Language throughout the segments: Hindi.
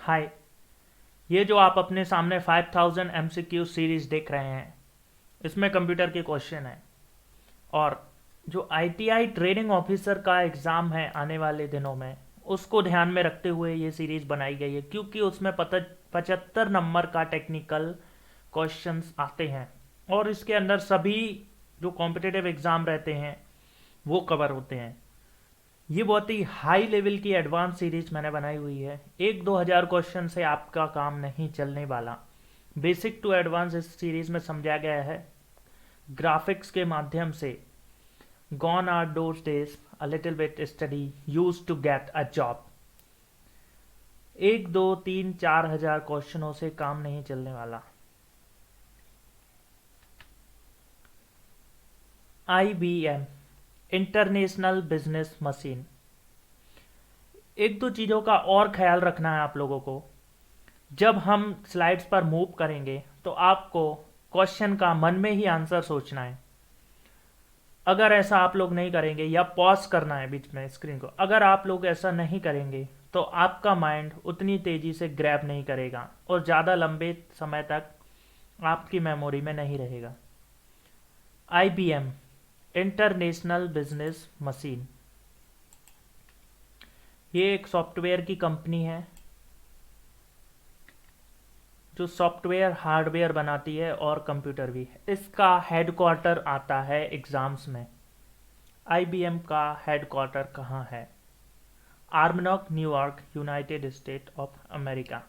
हाय। ये जो आप अपने सामने 5000 MCQ सीरीज देख रहे हैं, इसमें कंप्यूटर के क्वेश्चन हैं। और जो ITI ट्रेनिंग ऑफिसर का एग्ज़ाम है आने वाले दिनों में, उसको ध्यान में रखते हुए ये सीरीज बनाई गई है, क्योंकि उसमें 75 नंबर का टेक्निकल क्वेश्चंस आते हैं और इसके अंदर सभी जो कॉम्पिटिटिव एग्ज़ाम रहते हैं वो कवर होते हैं। ये बहुत ही हाई लेवल की एडवांस सीरीज मैंने बनाई हुई है। 1-2 हज़ार क्वेश्चन से आपका काम नहीं चलने वाला। बेसिक टू एडवांस इस सीरीज में समझा गया है ग्राफिक्स के माध्यम से। Gone are those days, a little bit study used to get a job. 1, 2, 3, 4 हज़ार क्वेश्चनों से काम नहीं चलने वाला। IBM international business machine. एक दो चीज़ों का और ख्याल रखना है आप लोगों को। जब हम स्लाइड्स पर मूव करेंगे तो आपको क्वेश्चन का मन में ही आंसर सोचना है। अगर ऐसा आप लोग नहीं करेंगे या पॉज करना है बीच में स्क्रीन को, अगर आप लोग ऐसा नहीं करेंगे तो आपका माइंड उतनी तेज़ी से ग्रैब नहीं करेगा और ज़्यादा लंबे समय तक आपकी मेमोरी में नहीं रहेगा। IBM इंटरनेशनल बिजनेस मशीन, ये एक सॉफ्टवेयर की कंपनी है जो सॉफ्टवेयर हार्डवेयर बनाती है और कंप्यूटर भी। इसका हेडक्वार्टर आता है एग्ज़ाम्स में। IBM का हेडक्वार्टर कहाँ है? Armonk, New York, United State of America.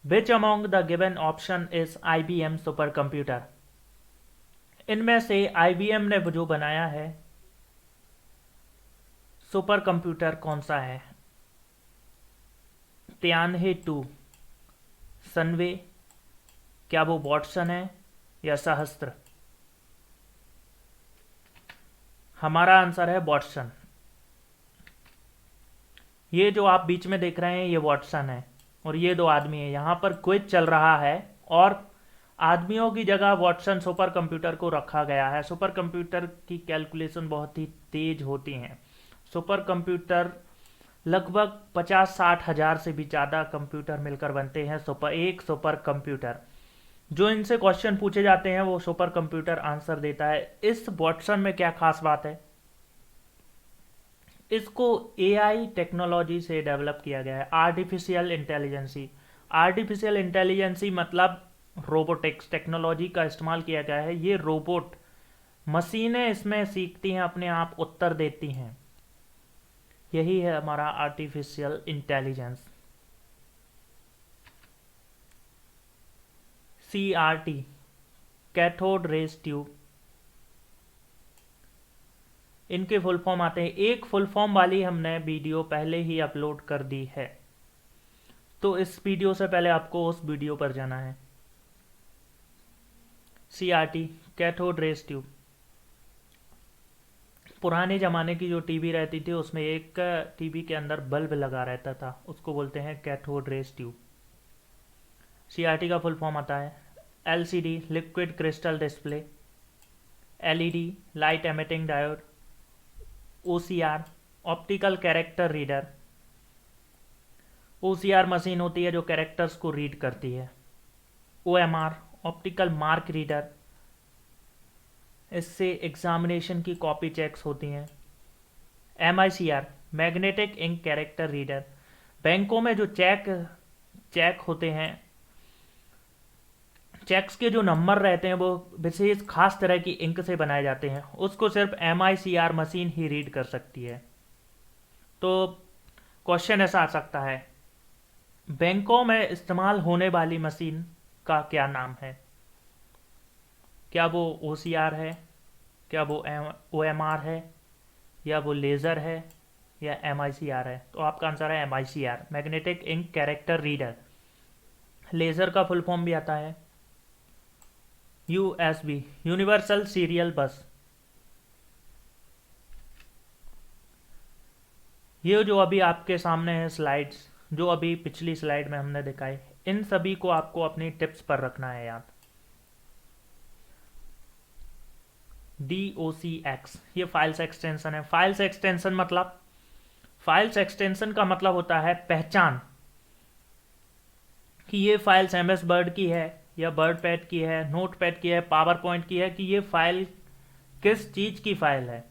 Which among the given option is IBM super computer? इनमें से IBM ने जो बनाया है सुपर कंप्यूटर कौन सा है? तियानहे 2, सनवे, क्या वो वॉटसन है या सहस्त्र? हमारा आंसर है वॉटसन। ये जो आप बीच में देख रहे हैं ये वॉटसन है और ये दो आदमी है। यहाँ पर क्विज चल रहा है और आदमियों की जगह वॉटसन सुपर कंप्यूटर को रखा गया है। सुपर कंप्यूटर की कैलकुलेशन बहुत ही तेज होती हैं। सुपर कंप्यूटर लगभग 50-60 हज़ार से भी ज़्यादा कंप्यूटर मिलकर बनते हैं एक सुपर कंप्यूटर। जो इनसे क्वेश्चन पूछे जाते हैं वो सुपर कंप्यूटर आंसर देता है। इस वॉटसन में क्या खास बात है? इसको AI टेक्नोलॉजी से डेवलप किया गया है। Artificial intelligence. आर्टिफिशियल इंटेलिजेंसी मतलब रोबोटिक्स टेक्नोलॉजी का इस्तेमाल किया गया है। ये रोबोट मशीनें इसमें सीखती हैं, अपने आप उत्तर देती हैं। यही है हमारा artificial intelligence. CRT cathode rays tube, इनके फुल फॉर्म आते हैं। एक फुल फॉर्म वाली हमने वीडियो पहले ही अपलोड कर दी है, तो इस वीडियो से पहले आपको उस वीडियो पर जाना है। CRT cathode rays tube. पुराने ज़माने की जो टीवी रहती थी उसमें एक टीवी के अंदर बल्ब लगा रहता था, उसको बोलते हैं कैथोड रेज ट्यूब। CRT का फुल फॉर्म आता है LCD liquid crystal display, LED light emitting diode, OCR optical character reader. OCR machine होती है जो कैरेक्टर्स को रीड करती है। OMR ऑप्टिकल मार्क रीडर, इससे एग्जामिनेशन की कॉपी चेक्स होती हैं। MICR magnetic ink character reader, बैंकों में जो चेक होते हैं, चेक्स के जो नंबर रहते हैं वो विशेष खास तरह की इंक से बनाए जाते हैं, उसको सिर्फ MICR मशीन ही रीड कर सकती है। तो क्वेश्चन ऐसा आ सकता है, बैंकों में इस्तेमाल होने वाली मशीन का क्या नाम है? क्या वो OCR है, क्या वो OMR है, या वो लेज़र है, या MICR है? तो आपका आंसर है MICR magnetic ink character reader. Laser का फुल फॉर्म भी आता है USB यूनिवर्सल सीरियल बस। ये जो अभी आपके सामने है स्लाइड्स, जो अभी पिछली स्लाइड में हमने दिखाई, इन सभी को आपको अपनी टिप्स पर रखना है याद। DOCX ये फाइल्स एक्सटेंशन है। फाइल्स एक्सटेंशन मतलब फाइल्स एक्सटेंशन का मतलब होता है पहचान कि ये फाइल्स एमएस वर्ड की है या वर्ड पैड की है, नोट पैड की है, पावर पॉइंट की है, कि ये फाइल किस चीज की फाइल है।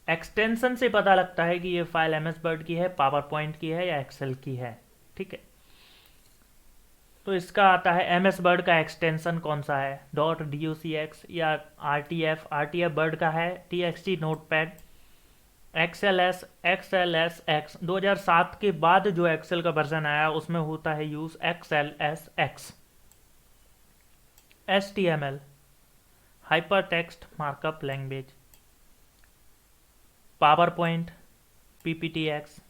एक्सटेंशन से पता लगता है कि ये फाइल एमएस वर्ड की है, पावर पॉइंट की है या एक्सेल की है। ठीक है, तो इसका आता है एमएस वर्ड का एक्सटेंशन कौन सा है, .docx या आरटीएफ वर्ड का है, txt नोटपैड, XLS XLSX 2007 के बाद जो एक्सेल का वर्जन आया उसमें होता है use XLSX। HTML hyper text markup language, power point PPTX,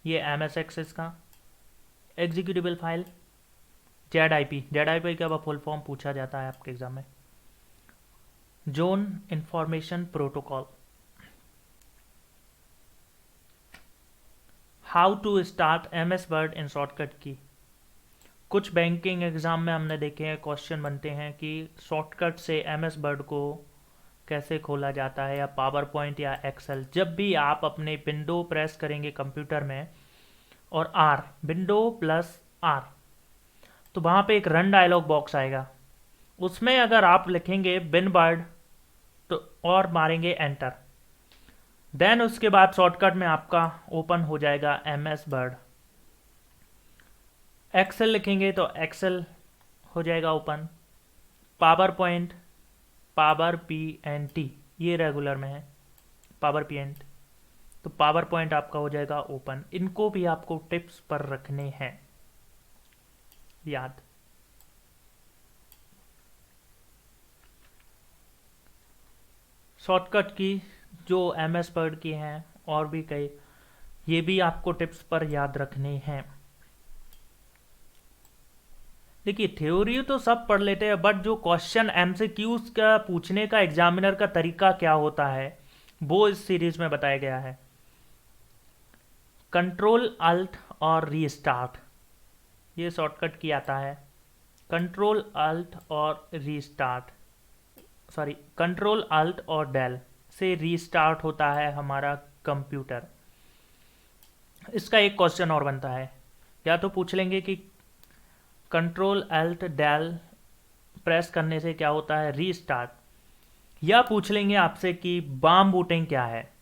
ये MS एक्सेस का एग्जीक्यूटिबल फाइल, ZIP का फुल फॉर्म पूछा जाता है आपके एग्जाम में, zone information protocol, how to start MS word in shortcut की। कुछ बैंकिंग एग्जाम में हमने देखे हैं क्वेश्चन बनते हैं कि शॉर्टकट से MS वर्ड को कैसे खोला जाता है, या पावर पॉइंट या एक्सेल। जब भी आप अपने विंडो प्रेस करेंगे कंप्यूटर में और R, विंडो प्लस R, तो वहाँ पे एक रन डायलॉग बॉक्स आएगा, उसमें अगर आप लिखेंगे बिन वर्ड तो और मारेंगे एंटर, देन उसके बाद शॉर्टकट में आपका ओपन हो जाएगा MS वर्ड। एक्सेल लिखेंगे तो एक्सेल हो जाएगा open, power point power PNT ये रेगुलर में है, पावर PNT, तो पावर पॉइंट आपका हो जाएगा ओपन। इनको भी आपको टिप्स पर रखने हैं याद। शॉर्टकट की जो MS वर्ड की हैं और भी कई, ये भी आपको टिप्स पर याद रखने हैं। देखिए थ्योरी तो सब पढ़ लेते हैं, बट जो क्वेश्चन MCQs का पूछने का एग्जामिनर का तरीका क्या होता है वो इस सीरीज में बताया गया है। कंट्रोल अल्ट और रीस्टार्ट, ये शॉर्टकट की आता है। कंट्रोल अल्ट और रीस्टार्ट, सॉरी कंट्रोल अल्ट और डेल से रीस्टार्ट होता है हमारा कंप्यूटर। इसका एक क्वेश्चन और बनता है, या तो पूछ लेंगे कि कंट्रोल अल्ट डेल प्रेस करने से क्या होता है रीस्टार्ट, या पूछ लेंगे आपसे कि बाम बूटिंग क्या है।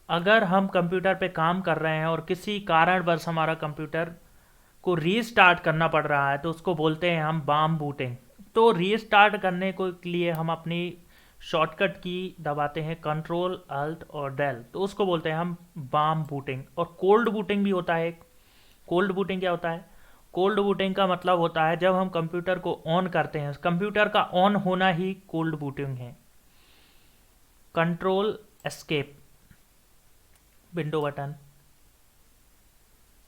अगर हम कंप्यूटर पे काम कर रहे हैं और किसी कारणवश हमारा कंप्यूटर को रीस्टार्ट करना पड़ रहा है तो उसको बोलते हैं हम बाम बूटिंग। तो रीस्टार्ट करने के लिए हम अपनी शॉर्टकट की दबाते हैं कंट्रोल अल्ट और डेल, तो उसको बोलते हैं हम बाम बूटिंग। और कोल्ड बूटिंग भी होता है। कोल्ड बूटिंग क्या होता है, कोल्ड बूटिंग का मतलब होता है जब हम कंप्यूटर को ऑन करते हैं, कंप्यूटर का ऑन होना ही कोल्ड बूटिंग है। Control escape, window button,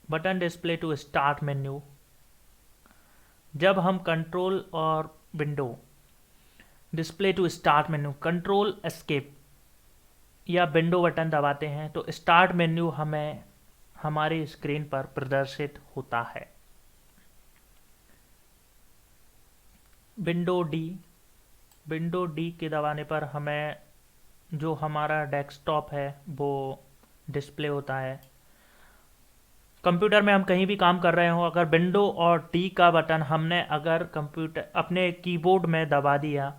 button display to start menu. जब हम कंट्रोल और window display to start menu, control escape या विंडो बटन दबाते हैं तो स्टार्ट मेन्यू हमें हमारी स्क्रीन पर प्रदर्शित होता है। विंडो डी के दबाने पर हमें जो हमारा डेस्कटॉप है वो डिस्प्ले होता है। कंप्यूटर में हम कहीं भी काम कर रहे हो, अगर विंडो और डी का बटन हमने अगर कंप्यूटर अपने कीबोर्ड में दबा दिया,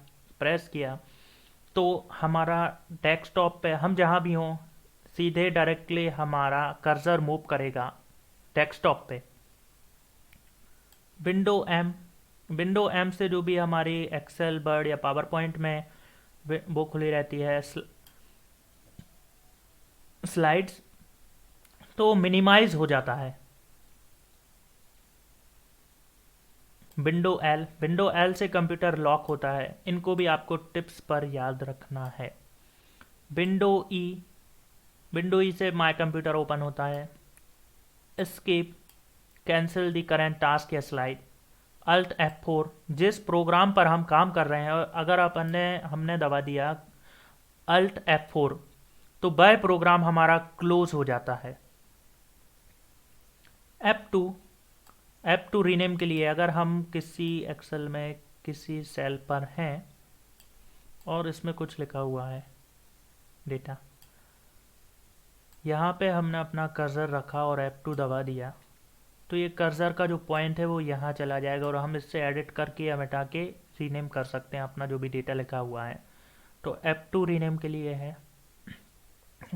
प्रेस किया, तो हमारा डेस्कटॉप पे हम जहाँ भी हों सीधे डायरेक्टली हमारा कर्सर मूव करेगा डेस्कटॉप पे। विंडो एम से जो भी हमारी एक्सेल वर्ड या पावर पॉइंट में वो खुली रहती है स्लाइड्स, तो मिनिमाइज हो जाता है। विंडो एल से कंप्यूटर लॉक होता है। इनको भी आपको टिप्स पर याद रखना है। विंडो ई से माय कंप्यूटर ओपन होता है। Escape, cancel the current task या स्लाइड। अल्ट F4, जिस प्रोग्राम पर हम काम कर रहे हैं अगर हमने दबा दिया अल्ट F4 तो वह प्रोग्राम हमारा क्लोज हो जाता है। F2 रीनेम के लिए, अगर हम किसी एक्सेल में किसी सेल पर हैं और इसमें कुछ लिखा हुआ है डेटा। यहाँ पे हमने अपना कर्सर रखा और F2 दबा दिया, तो ये कर्सर का जो पॉइंट है वो यहाँ चला जाएगा और हम इससे एडिट करके या मिटा के रीनेम कर सकते हैं अपना जो भी डेटा लिखा हुआ है। तो F2 रीनेम के लिए है,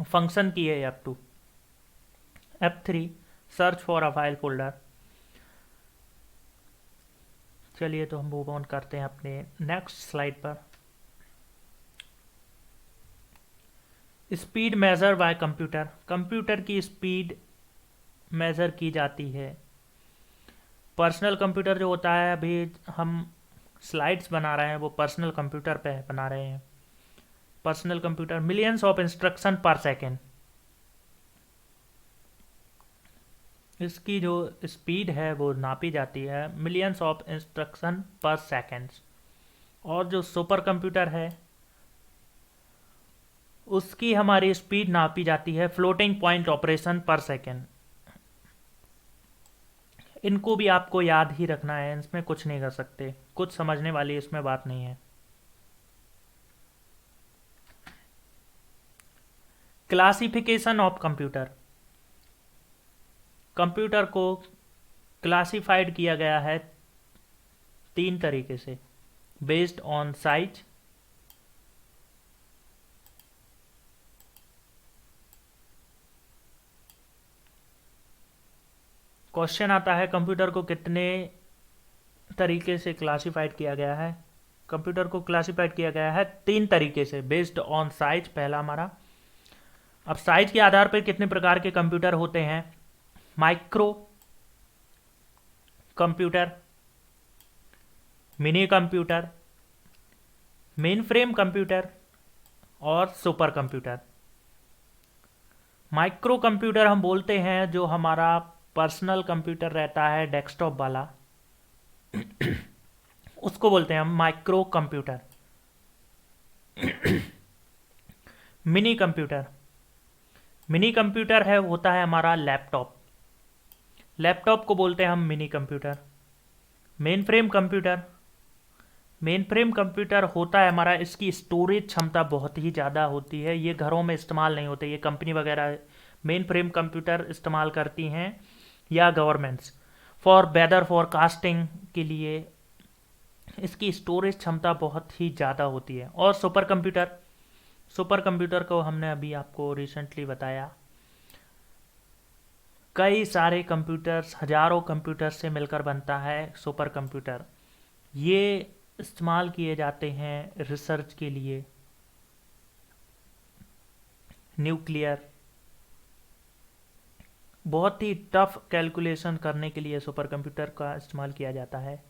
फंक्शन की है F2। F3 search for a file folder. चलिए तो हम मूव ऑन करते हैं अपने नेक्स्ट स्लाइड पर। Speed measure by computer. Computer की स्पीड मेजर की जाती है। पर्सनल कंप्यूटर जो होता है, अभी हम स्लाइड्स बना रहे हैं वो पर्सनल कंप्यूटर पे बना रहे हैं। Personal computer millions of instruction पर सेकेंड। इसकी जो स्पीड है वो नापी जाती है मिलियंस ऑफ इंस्ट्रक्शन पर सेकेंड्स। और जो सुपर कंप्यूटर है उसकी हमारी स्पीड नापी जाती है फ्लोटिंग पॉइंट ऑपरेशन पर सेकेंड। इनको भी आपको याद ही रखना है, इसमें कुछ नहीं कर सकते, कुछ समझने वाली इसमें बात नहीं है। Classification of computer. कंप्यूटर को क्लासिफाइड किया गया है 3 तरीके से, बेस्ड ऑन साइज, क्वेश्चन आता है कंप्यूटर को कितने तरीके से क्लासिफाइड किया गया है। कंप्यूटर को क्लासिफाइड किया गया है 3 तरीके से, बेस्ड ऑन साइज पहला हमारा। अब साइज के आधार पर कितने प्रकार के कंप्यूटर होते हैं। Micro computer, mini computer, main frame computer और सुपर कंप्यूटर। माइक्रो कंप्यूटर हम बोलते हैं जो हमारा पर्सनल कंप्यूटर रहता है डेस्कटॉप वाला, उसको बोलते हैं हम micro computer. Mini computer, mini computer है होता है हमारा लैपटॉप, लैपटॉप को बोलते हैं हम mini computer. Main frame computer, main frame computer होता है हमारा, इसकी स्टोरेज क्षमता बहुत ही ज़्यादा होती है, ये घरों में इस्तेमाल नहीं होते, ये कंपनी वगैरह मेन फ्रेम कंप्यूटर इस्तेमाल करती हैं या गवर्नमेंट्स फॉर वेदर फोरकास्टिंग के लिए। इसकी स्टोरेज क्षमता बहुत ही ज़्यादा होती है। और सुपर कंप्यूटर, सुपर कंप्यूटर को हमने अभी आपको रिसेंटली बताया, कई सारे कंप्यूटर्स, हजारों कंप्यूटर से मिलकर बनता है सुपर कंप्यूटर। ये इस्तेमाल किए जाते हैं रिसर्च के लिए, न्यूक्लियर, बहुत ही टफ कैलकुलेशन करने के लिए सुपर कंप्यूटर का इस्तेमाल किया जाता है।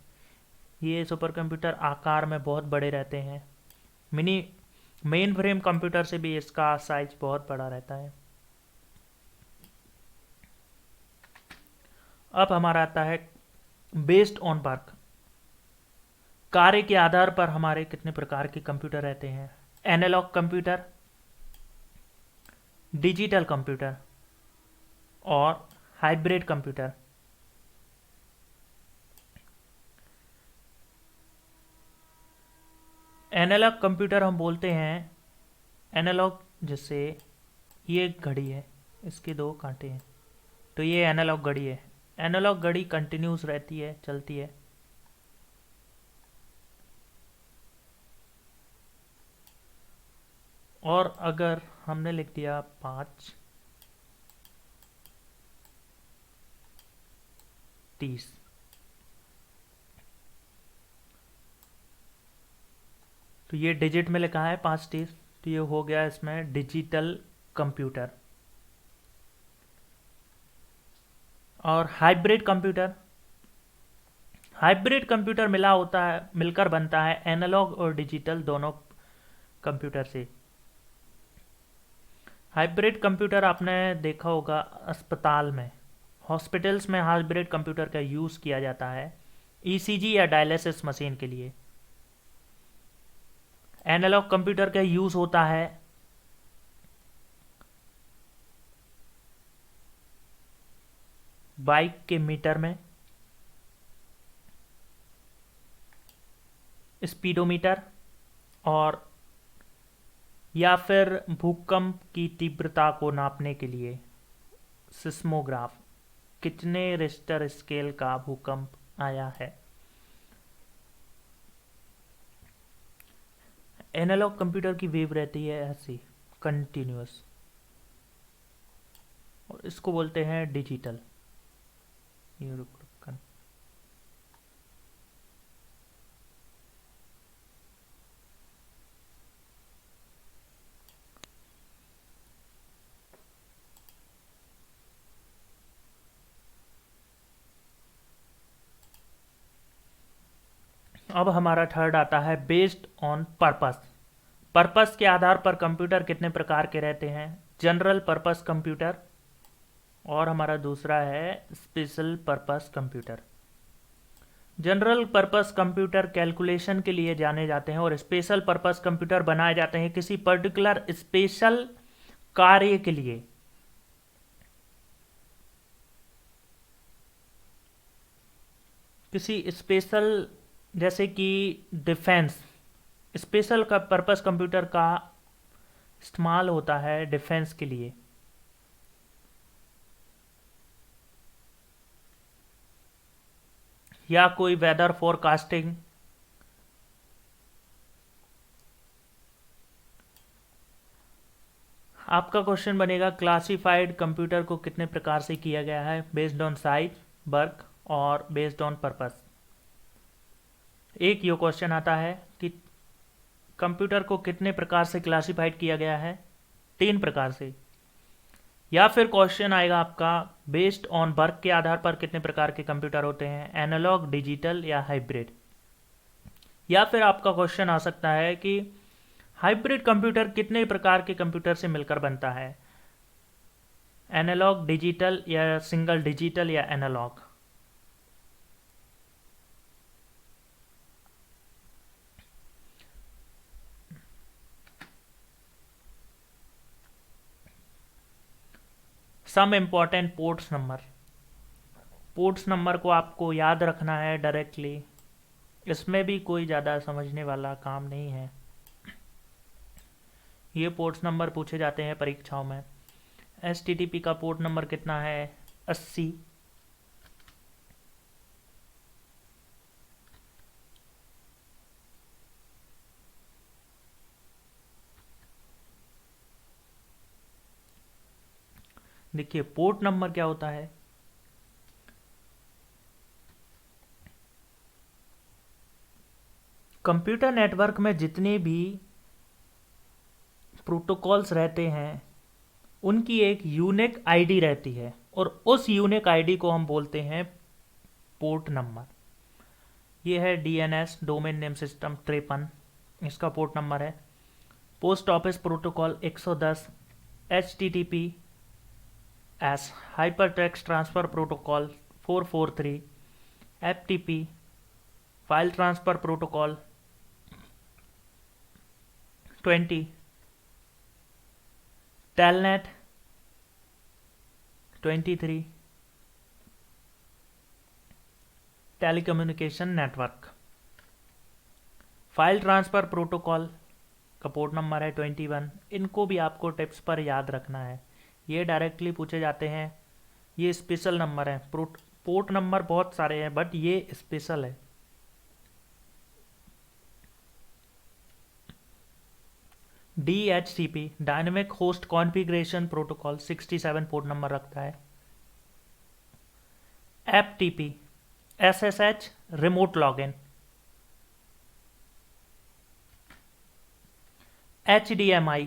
ये सुपर कंप्यूटर आकार में बहुत बड़े रहते हैं, मिनी मेन फ्रेम कंप्यूटर से भी इसका साइज बहुत बड़ा रहता है। अब हमारा आता है बेस्ड ऑन वर्क। कार्य के आधार पर हमारे कितने प्रकार के कंप्यूटर रहते हैं। एनालॉग कंप्यूटर, डिजिटल कंप्यूटर और हाइब्रिड कंप्यूटर। एनालॉग कंप्यूटर हम बोलते हैं, एनालॉग जैसे ये एक घड़ी है, इसके 2 कांटे हैं, तो ये एनालॉग घड़ी है। एनालॉग घड़ी कंटिन्यूस रहती है, चलती है। और अगर हमने लिख दिया 5 30, तो ये डिजिट में लिखा है 5 30, तो ये हो गया इसमें डिजिटल कंप्यूटर। और हाइब्रिड कंप्यूटर, हाइब्रिड कंप्यूटर मिला होता है, मिलकर बनता है एनालॉग और डिजिटल दोनों कंप्यूटर से। हाइब्रिड कंप्यूटर आपने देखा होगा अस्पताल में, हॉस्पिटल्स में हाइब्रिड कंप्यूटर का यूज़ किया जाता है ईसीजी या डायलिसिस मशीन के लिए। एनालॉग कंप्यूटर का यूज़ होता है बाइक के मीटर में, स्पीडोमीटर और या फिर भूकंप की तीव्रता को नापने के लिए सिस्मोग्राफ, कितने रिश्टर स्केल का भूकंप आया है। एनालॉग कंप्यूटर की वेव रहती है ऐसी कंटिन्यूअस, और इसको बोलते हैं डिजिटल। अब हमारा थर्ड आता है बेस्ड ऑन पर्पस। पर्पस के आधार पर कंप्यूटर कितने प्रकार के रहते हैं। जनरल पर्पस कंप्यूटर, और हमारा दूसरा है special purpose computer. General purpose computer calculation के लिए जाने जाते हैं, और स्पेशल पर्पस कंप्यूटर बनाए जाते हैं किसी पर्टिकुलर स्पेशल कार्य के लिए। किसी स्पेशल, जैसे कि डिफेंस, स्पेशल का पर्पस कंप्यूटर का इस्तेमाल होता है डिफेंस के लिए। या कोई वेदर फोरकास्टिंग। आपका क्वेश्चन बनेगा क्लासिफाइड कंप्यूटर को कितने प्रकार से किया गया है, बेस्ड ऑन साइज, वर्क और बेस्ड ऑन पर्पस। एक ये क्वेश्चन आता है कि कंप्यूटर को कितने प्रकार से क्लासिफाइड किया गया है, 3 प्रकार से। या फिर क्वेश्चन आएगा आपका बेस्ड ऑन वर्क के आधार पर कितने प्रकार के कंप्यूटर होते हैं, एनालॉग, डिजिटल या हाइब्रिड। या फिर आपका क्वेश्चन आ सकता है कि हाइब्रिड कंप्यूटर कितने प्रकार के कंप्यूटर से मिलकर बनता है, एनालॉग, डिजिटल या सिंगल डिजिटल या analog. Some important ports number. Ports number को आपको याद रखना है डायरेक्टली, इसमें भी कोई ज़्यादा समझने वाला काम नहीं है। ये पोर्ट्स नंबर पूछे जाते हैं परीक्षाओं में। HTTP का पोर्ट नंबर कितना है, 80। देखिए पोर्ट नंबर क्या होता है, कंप्यूटर नेटवर्क में जितने भी प्रोटोकॉल्स रहते हैं उनकी एक यूनिक आईडी रहती है, और उस यूनिक आईडी को हम बोलते हैं पोर्ट नंबर। ये है DNS, डोमेन नेम सिस्टम 53, इसका पोर्ट नंबर है। Post office protocol 110, HTTPS hyper text transfer protocol 443, FTP file transfer protocol 20, telnet 23, telecommunication network. File transfer protocol का पोर्ट नंबर है 21। इनको भी आपको टिप्स पर याद रखना है, ये डायरेक्टली पूछे जाते हैं। ये स्पेशल नंबर है, पोर्ट नंबर बहुत सारे हैं बट ये स्पेशल है। DHCP dynamic host configuration protocol 67 port number रखता है। FTP SSH remote login. HDMI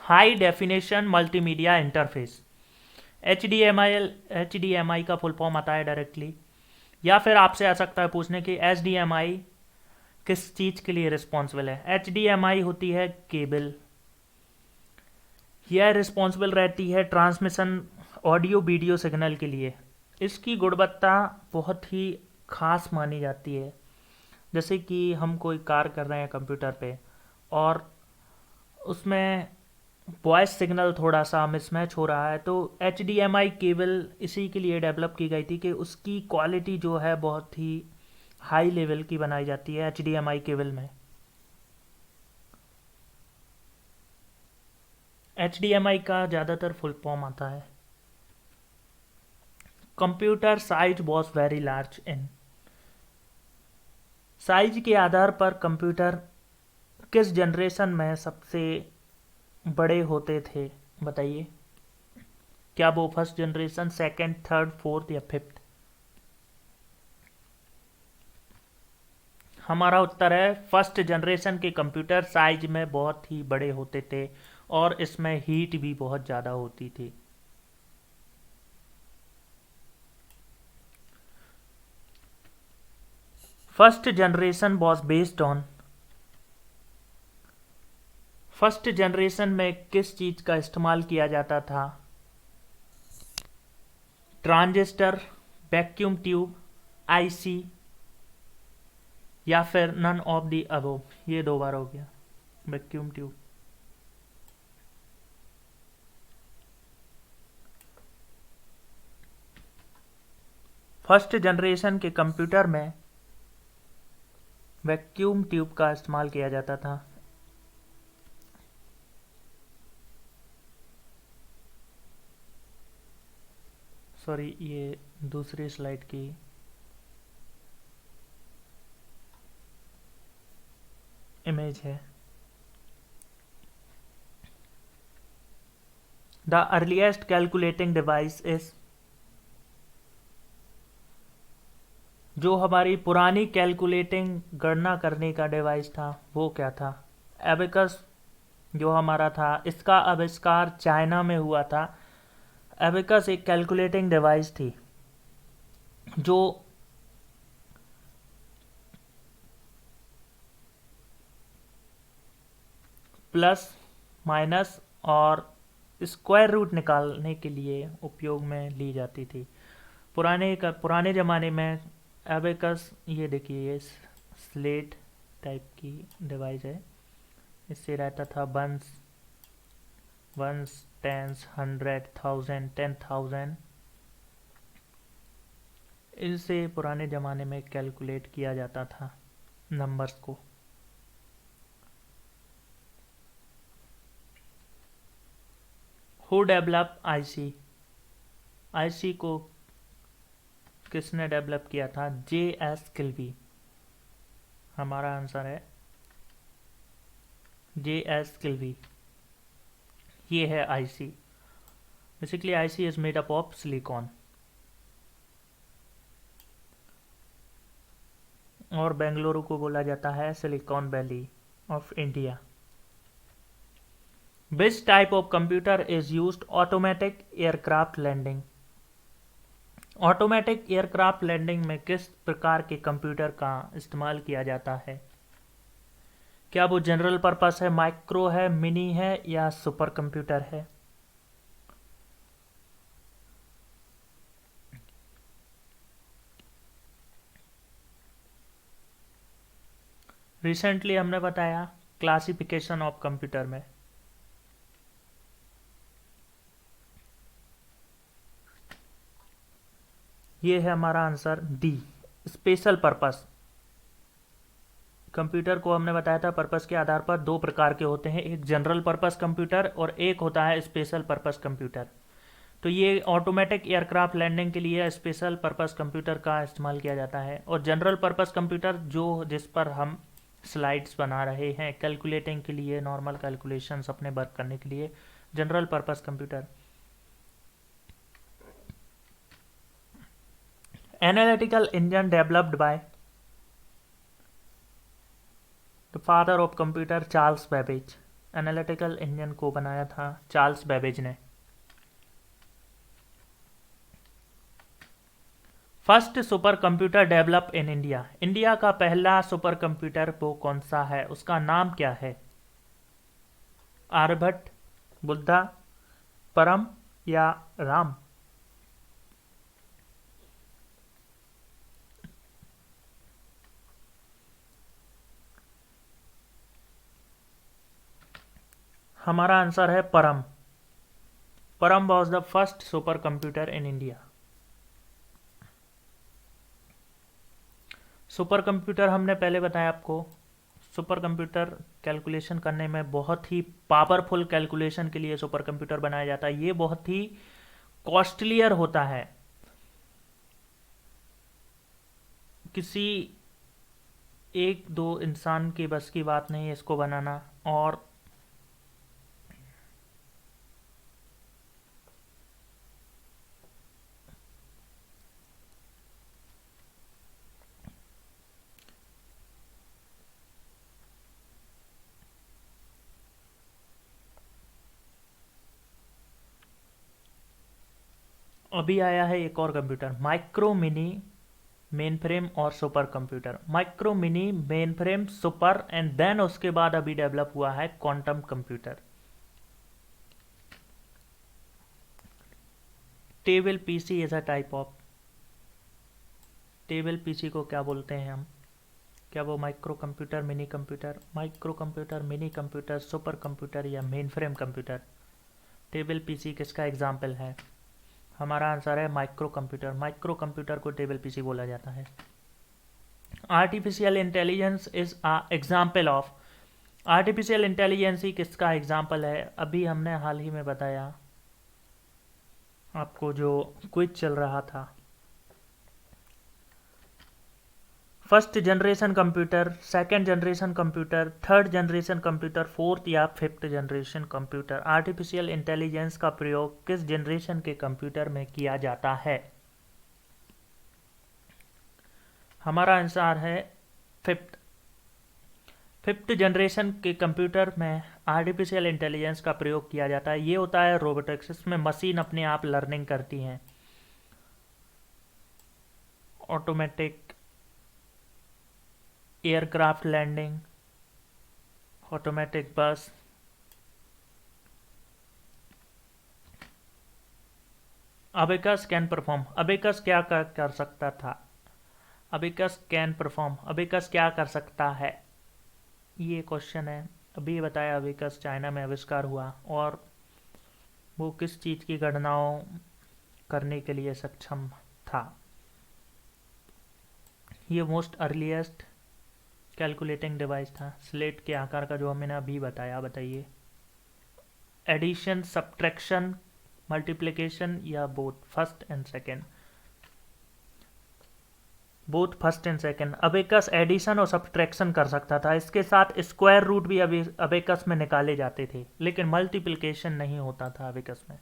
high definition multimedia interface. HDMI का फुल फॉर्म आता है डायरेक्टली। या फिर आपसे आ सकता है पूछने की HDMI किस चीज़ के लिए रिस्पॉन्सिबल है। HDMI होती है केबल, यह रिस्पॉन्सिबल रहती है ट्रांसमिशन ऑडियो वीडियो सिग्नल के लिए। इसकी गुणवत्ता बहुत ही खास मानी जाती है। जैसे कि हम कोई कार्य कर रहे हैं कंप्यूटर पे और उसमें वॉइस सिग्नल थोड़ा सा मिसमैच हो रहा है, तो HDMI केबल इसी के लिए डेवलप की गई थी कि उसकी क्वालिटी जो है बहुत ही हाई लेवल की बनाई जाती है HDMI केबल में। HDMI का ज़्यादातर फुल फॉर्म आता है। Computer size was very large in. Size के आधार पर कंप्यूटर किस जनरेशन में सबसे बड़े होते थे, बताइए। क्या वो first generation, second, third, fourth या फिफ्थ? हमारा उत्तर है फर्स्ट जनरेशन के कंप्यूटर साइज में बहुत ही बड़े होते थे और इसमें हीट भी बहुत ज़्यादा होती थी। First generation was based on. First generation में किस चीज़ का इस्तेमाल किया जाता था? ट्रांजिस्टर, वैक्यूम ट्यूब, आईसी या फिर नन ऑफ दी अबव। ये दो बार हो गया। Vacuum tube. फर्स्ट जनरेशन के कंप्यूटर में वैक्यूम ट्यूब का इस्तेमाल किया जाता था। सॉरी, ये दूसरी स्लाइड की इमेज है। The earliest calculating device is. जो हमारी पुरानी कैलकुलेटिंग गणना करने का डिवाइस था वो क्या था? एबेकस जो हमारा था, इसका आविष्कार चाइना में हुआ था। एबेकस एक कैलकुलेटिंग डिवाइस थी जो प्लस, माइनस और स्क्वायर रूट निकालने के लिए उपयोग में ली जाती थी। पुराने ज़माने में एबेकस, ये देखिए, ये स्लेट टाइप की डिवाइस है। इससे रहता था वंस, टेंस, 100, 1000, 10,000। इनसे पुराने ज़माने में कैलकुलेट किया जाता था नंबर्स को। Who develop IC? आईसी को किसने डेवलप किया था? J.S. किल्बी। हमारा आंसर है J.S. किल्बी। ये है IC. Basically IC is made up of silicon और बेंगलुरु को बोला जाता है Silicon Valley of India. Which type of computer is used automatic aircraft landing? Automatic aircraft landing में किस प्रकार के कंप्यूटर का इस्तेमाल किया जाता है? क्या वो जनरल पर्पस है, माइक्रो है, मिनी है या सुपर कंप्यूटर है? रिसेंटली हमने बताया क्लासिफिकेशन ऑफ कंप्यूटर में। ये है हमारा answer D, special purpose. Computer को हमने बताया था पर्पस के आधार पर दो प्रकार के होते हैं, एक जनरल पर्पस कंप्यूटर और एक होता है स्पेशल पर्पस कंप्यूटर। तो ये ऑटोमेटिक एयरक्राफ्ट लैंडिंग के लिए स्पेशल पर्पस कंप्यूटर का इस्तेमाल किया जाता है, और जनरल पर्पस कंप्यूटर जिस पर हम स्लाइड्स बना रहे हैं कैलकुलेटिंग के लिए, नॉर्मल कैलकुलेशंस अपने वर्क करने के लिए, general purpose computer. Analytical engine developed by the father of computer, Charles Babbage. Analytical engine को बनाया था चार्ल्स बेबेज ने। First super computer develop in India. India का पहला सुपर कंप्यूटर वो कौन सा है, उसका नाम क्या है? आर्यभट्ट, बुद्धा, परम या राम? हमारा आंसर है परम। परम was the first super computer in India. Super computer हमने पहले बताया आपको सुपर कंप्यूटर कैलकुलेशन करने में बहुत ही पावरफुल कैलकुलेशन के लिए सुपर कंप्यूटर बनाया जाता है। ये बहुत ही कॉस्टलियर होता है, किसी एक दो इंसान की बस की बात नहीं है इसको बनाना। और अभी आया है एक और computer, micro mini main frame और super computer. Micro mini main frame super and then उसके बाद अभी डेवलप हुआ है quantum computer. Table PC is a type of, table PC को क्या बोलते हैं हम? क्या वो micro computer, mini computer, super computer या main frame computer? Table PC किसका एग्जाम्पल है? हमारा आंसर है माइक्रो कंप्यूटर। माइक्रो कंप्यूटर को टेबल पीसी बोला जाता है। Artificial intelligence is a example of, artificial intelligence ही किसका एग्जाम्पल है? अभी हमने हाल ही में बताया आपको जो क्विज चल रहा था। First generation computer, second generation computer, third generation computer, fourth या fifth generation computer. Artificial intelligence का प्रयोग किस जनरेशन के कंप्यूटर में किया जाता है? हमारा आंसर है फिफ्थ। फिफ्थ जनरेशन के कंप्यूटर में आर्टिफिशियल इंटेलिजेंस का प्रयोग किया जाता है। ये होता है रोबोटिक्स, इसमें मशीन अपने आप लर्निंग करती हैं। ऑटोमेटिक एयरक्राफ्ट लैंडिंग, ऑटोमेटिक बस, अबेकस कैन परफॉर्म। अबेकस क्या कर सकता था? अबेकस कैन परफॉर्म, अबेकस क्या कर सकता है? ये क्वेश्चन है। अभी बताया अबेकस चाइना में आविष्कार हुआ और वो किस चीज़ की गणनाओं करने के लिए सक्षम था? ये मोस्ट अर्लीस्ट कैलकुलेटिंग डिवाइस था, स्लेट के आकार का, जो मैंने अभी बताया। बताइए, एडिशन, सब्ट्रैक्शन, मल्टीप्लिकेशन या both first and second? Both first and second. Abacus addition और सब्ट्रैक्शन कर सकता था, इसके साथ स्क्वायर रूट भी अबेकस में निकाले जाते थे, लेकिन मल्टीप्लिकेशन नहीं होता था अबेकस में।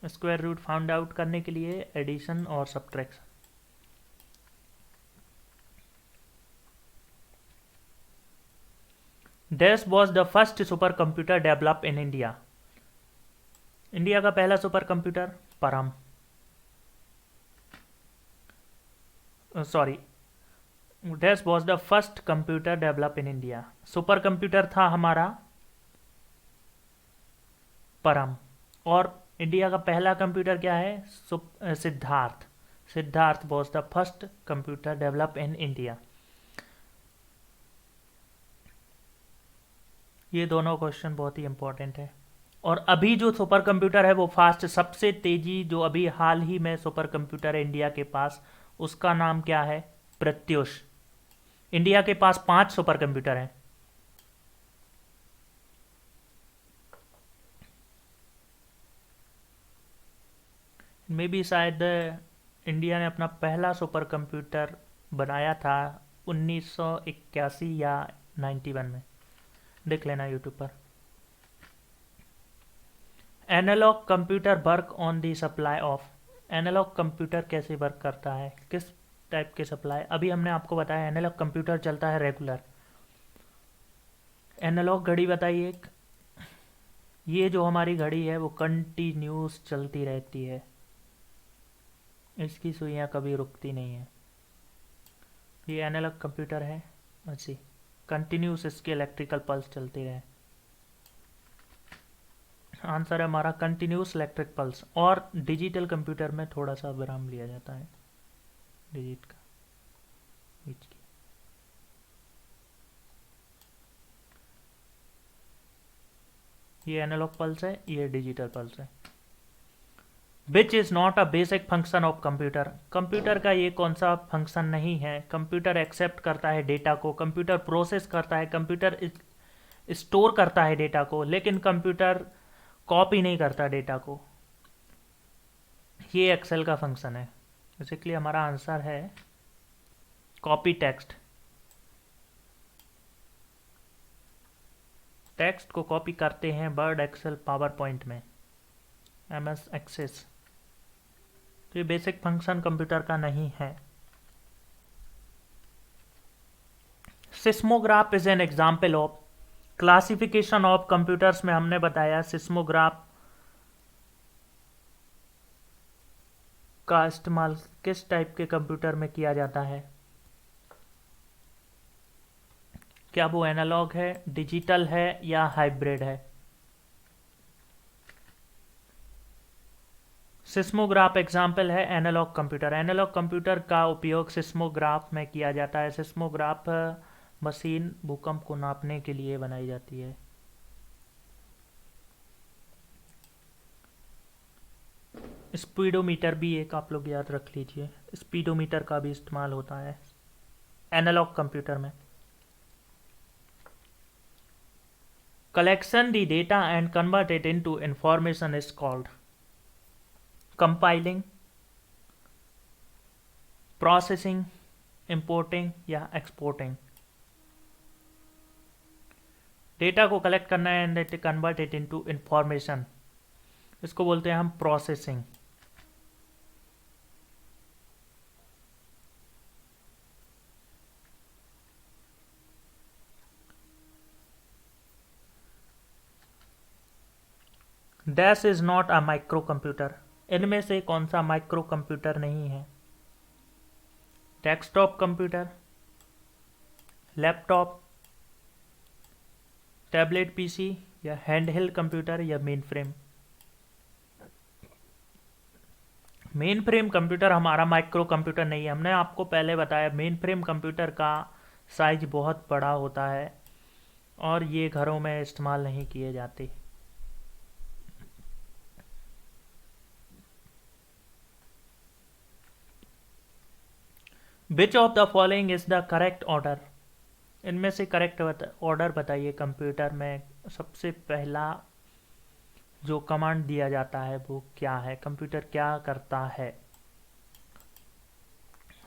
स्क्वायर रूट फाउंड आउट करने के लिए एडिशन और subtraction. Dash was the first super computer develop in India. India का पहला सुपर कंप्यूटर परम, sorry, dash was the first computer develop in India. Super computer था हमारा परम, और इंडिया का पहला कंप्यूटर क्या है? Siddharth. Siddharth was the first computer develop in India. ये दोनों क्वेश्चन बहुत ही इंपॉर्टेंट है। और अभी जो सुपर कंप्यूटर है वो फास्ट, सबसे तेजी जो अभी हाल ही में सुपर कंप्यूटर है इंडिया के पास, उसका नाम क्या है? प्रत्युष। इंडिया के पास 5 सुपर कंप्यूटर हैं। में भी शायद इंडिया ने अपना पहला सुपर कंप्यूटर बनाया था 1981 या 91 में, देख लेना यूट्यूब पर। Analog computer work on the supply of, analog computer कैसे वर्क करता है, किस टाइप के सप्लाई? अभी हमने आपको बताया एनालॉग कंप्यूटर चलता है रेगुलर। एनालॉग घड़ी बताइए। ये जो हमारी घड़ी है वो कंटिन्यूस चलती रहती है, इसकी सुइयाँ कभी रुकती नहीं है। ये एनालॉग कंप्यूटर है, अच्छी कंटिन्यूस इसके इलेक्ट्रिकल पल्स चलते रहे। आंसर है हमारा कंटिन्यूस इलेक्ट्रिक पल्स। और डिजिटल कंप्यूटर में थोड़ा सा विराम लिया जाता है डिजिट का बीच की। ये एनालॉग पल्स है, ये डिजिटल पल्स है। Which is not a basic function of computer. Computer का ये कौन सा फंक्शन नहीं है। कंप्यूटर एक्सेप्ट करता है डेटा को, कंप्यूटर प्रोसेस करता है, कंप्यूटर स्टोर करता है डेटा को, लेकिन कंप्यूटर कॉपी नहीं करता डेटा को। ये एक्सेल का फंक्शन है। बेसिकली हमारा आंसर है कॉपी टेक्स्ट। टेक्स्ट को कॉपी करते हैं वर्ड, एक्सेल, पावर पॉइंट में, MS एक्सेस। तो ये बेसिक फंक्शन कंप्यूटर का नहीं है। Seismograph is an example of classification of computers में हमने बताया सिस्मोग्राफ का इस्तेमाल किस टाइप के कंप्यूटर में किया जाता है। क्या वो एनालॉग है, डिजिटल है या हाइब्रिड है। सिस्मोग्राफ एग्जाम्पल है एनालॉग कंप्यूटर। एनालॉग कंप्यूटर का उपयोग सिस्मोग्राफ में किया जाता है। सिस्मोग्राफ मशीन भूकंप को नापने के लिए बनाई जाती है। स्पीडोमीटर भी एक आप लोग याद रख लीजिए, स्पीडोमीटर का भी इस्तेमाल होता है एनालॉग कंप्यूटर में। Collection the data and convert it into information is called compiling, processing, importing या exporting। डेटा को कलेक्ट करना है and convert it into information, इसको बोलते हैं हम processing. Dash is not a micro computer. इनमें से कौन सा माइक्रो कंप्यूटर नहीं है। Desktop computer, laptop, tablet PC या हैंडहेल्ड कंप्यूटर या main frame. Main frame computer हमारा माइक्रो कंप्यूटर नहीं है। हमने आपको पहले बताया मेन फ्रेम कंप्यूटर का साइज बहुत बड़ा होता है और ये घरों में इस्तेमाल नहीं किए जाते। विच of the following is the correct order. इनमें से करेक्ट ऑर्डर बताइए। कंप्यूटर में सबसे पहला जो कमांड दिया जाता है वो क्या है, कंप्यूटर क्या करता है।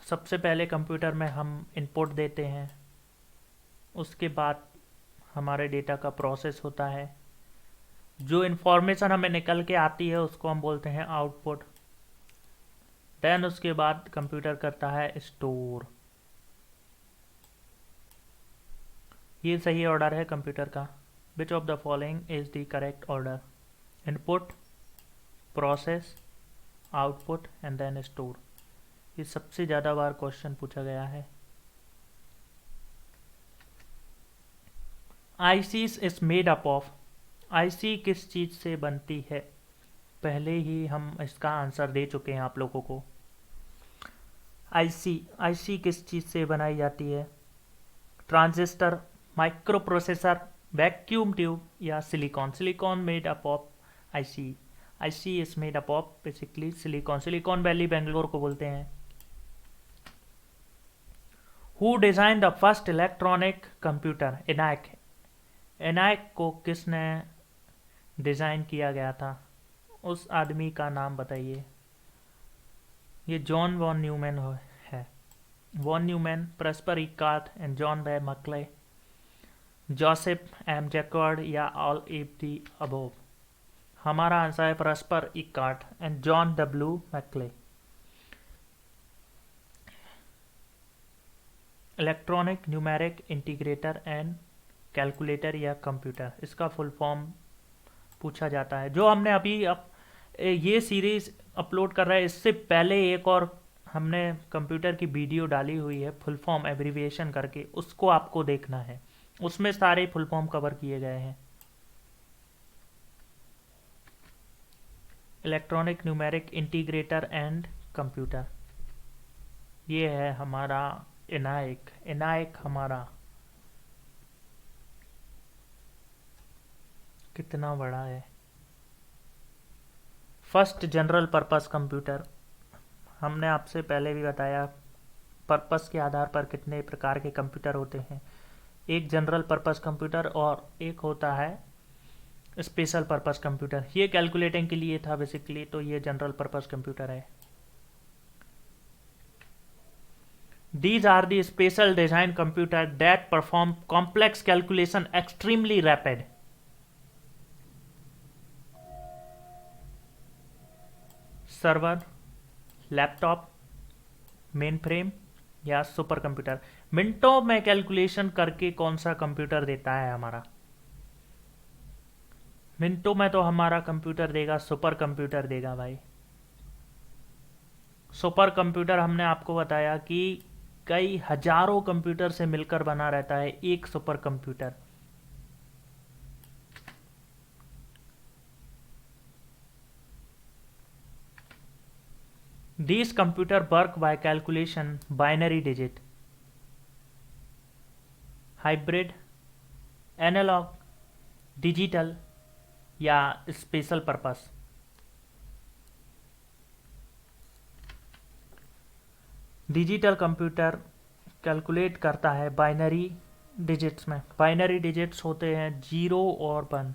सबसे पहले कंप्यूटर में हम इनपुट देते हैं, उसके बाद हमारे डेटा का प्रोसेस होता है, जो इन्फॉर्मेशन हमें निकल के आती है उसको हम बोलते हैं आउटपुट। देन उसके बाद कंप्यूटर करता है स्टोर। ये सही ऑर्डर है कंप्यूटर का। Which of the following is the correct order. Input, process, output and then store. ये सबसे ज़्यादा बार क्वेश्चन पूछा गया है। IC is made up of. IC किस चीज़ से बनती है, पहले ही हम इसका आंसर दे चुके हैं आप लोगों को। आईसी किस चीज़ से बनाई जाती है। Transistor, micro processor, vacuum tube या silicon. Silicon made up of IC. IC is made up of basically silicon. Silicon valley Bangalore को बोलते हैं। Who design the first electronic computer. ENIAC. ENIAC को किसने डिजाइन किया गया था, उस आदमी का नाम बताइए। ये जॉन वॉन न्यूमैन है। Von Neumann, Presper Eckert and John वे मक्ले, जोसेफ एम जैकवर्ड या ऑल एफ दी अबोव। हमारा आंसर है Presper Eckert and John W Mauchly. Electronic numeric integrator and calculator या कंप्यूटर, इसका फुल फॉर्म पूछा जाता है। जो हमने अभी ये सीरीज अपलोड कर रहा है, इससे पहले एक और हमने कंप्यूटर की वीडियो डाली हुई है फुल फॉर्म एब्रीविएशन करके, उसको आपको देखना है। उसमें सारे फुल फॉर्म कवर किए गए हैं। Electronic numeric integrator and computer, ये है हमारा एनाइक। एनाइक हमारा कितना बड़ा है, फर्स्ट जनरल पर्पस कंप्यूटर, हमने आपसे पहले भी बताया पर्पस के आधार पर कितने प्रकार के कंप्यूटर होते हैं। एक जनरल पर्पस कंप्यूटर और एक होता है स्पेशल पर्पस कंप्यूटर। ये कैलकुलेटिंग के लिए था बेसिकली, तो ये जनरल पर्पस कंप्यूटर है। These are the special design computer that perform complex calculation extremely rapid. Server, laptop, main frame या सुपर कंप्यूटर, मिनटों में कैलकुलेशन करके कौन सा कंप्यूटर देता है हमारा? मिनटों में तो हमारा कंप्यूटर देगा, सुपर कंप्यूटर देगा भाई। सुपर कंप्यूटर हमने आपको बताया कि कई हजारों कंप्यूटर से मिलकर बना रहता है एक super computer. These computer work by calculation binary digit, hybrid, analog, digital या special purpose. Digital computer calculate करता है बाइनरी डिजिट्स में। बाइनरी डिजिट्स होते हैं 0 और 1।